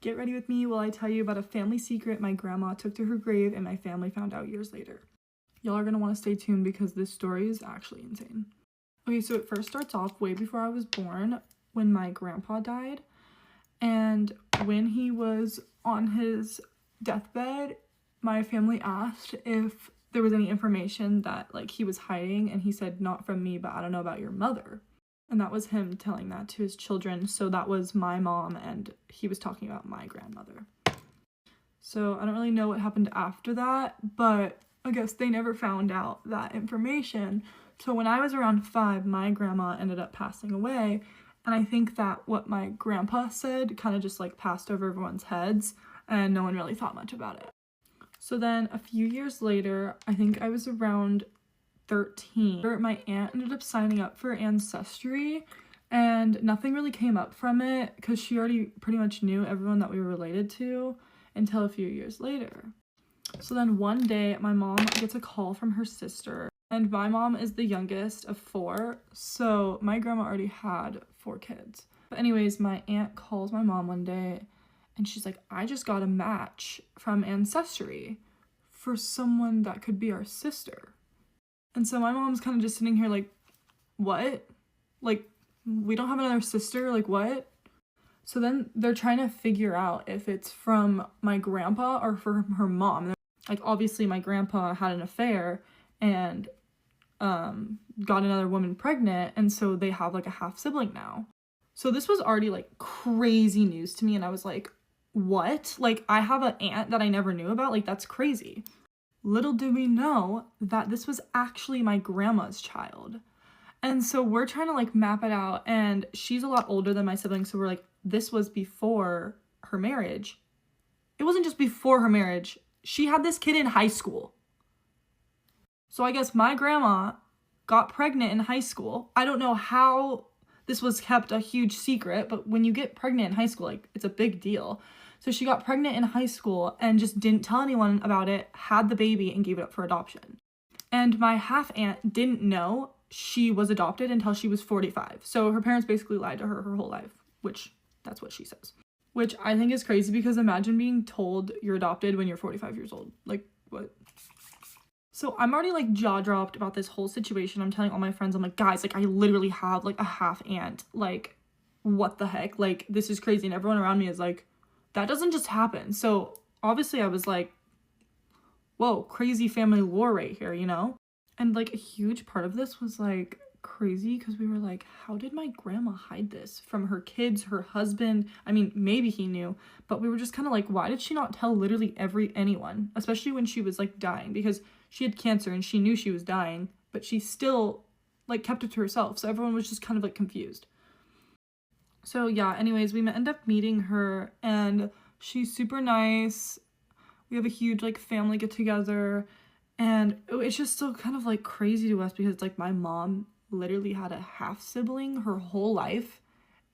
Get ready with me while I tell you about a family secret my grandma took to her grave and my family found out years later. Y'all are gonna want to stay tuned because this story is actually insane. Okay, so it first starts off way before I was born when my grandpa died. And when he was on his deathbed, my family asked if there was any information that like he was hiding, and he said, "Not from me, but I don't know about your mother." And that was him telling that to his children. So that was my mom, and he was talking about my grandmother. So I don't really know what happened after that, but I guess they never found out that information. So when I was around 5, my grandma ended up passing away. And I think that what my grandpa said kind of just like passed over everyone's heads, and no one really thought much about it. So then a few years later, I think I was around 13, my aunt ended up signing up for Ancestry, and nothing really came up from it because she already pretty much knew everyone that we were related to until a few years later. So then one day my mom gets a call from her sister, and my mom is the youngest of 4, so my grandma already had 4 kids. But anyways, my aunt calls my mom one day and she's like, "I just got a match from Ancestry for someone that could be our sister." And so my mom's kind of just sitting here like, "What? Like, we don't have another sister? Like, what?" So then they're trying to figure out if it's from my grandpa or from her mom. Like, obviously my grandpa had an affair and got another woman pregnant, and so they have like a half sibling now. So this was already like crazy news to me, and I was like, what? Like, I have an aunt that I never knew about? Like, that's crazy. Little did we know that this was actually my grandma's child. And so we're trying to like map it out, and she's a lot older than my siblings, so we're like, this was before her marriage. It wasn't just before her marriage. She had this kid in high school. So I guess my grandma got pregnant in high school. I don't know how this was kept a huge secret, but when you get pregnant in high school, like, it's a big deal. So she got pregnant in high school and just didn't tell anyone about it, had the baby, and gave it up for adoption. And my half aunt didn't know she was adopted until she was 45. So her parents basically lied to her whole life, which that's what she says. Which I think is crazy, because imagine being told you're adopted when you're 45 years old. Like, what? So I'm already like jaw dropped about this whole situation. I'm telling all my friends, I'm like, guys, like, I literally have like a half aunt. Like, what the heck? Like, this is crazy. And everyone around me is like, that doesn't just happen. So obviously I was like, whoa, crazy family lore right here, you know? And like a huge part of this was like crazy, because we were like, how did my grandma hide this from her kids, her husband? I mean, maybe he knew, but we were just kind of like, why did she not tell literally anyone, especially when she was like dying? Because she had cancer and she knew she was dying, but she still like kept it to herself. So everyone was just kind of like confused. So yeah, anyways, we end up meeting her, and she's super nice. We have a huge like family get together, and it's just still kind of like crazy to us because like my mom literally had a half sibling her whole life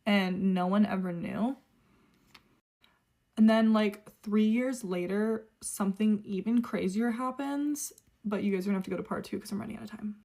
and no one ever knew. And then like 3 years later, something even crazier happens, but you guys are gonna have to go to part 2 because I'm running out of time.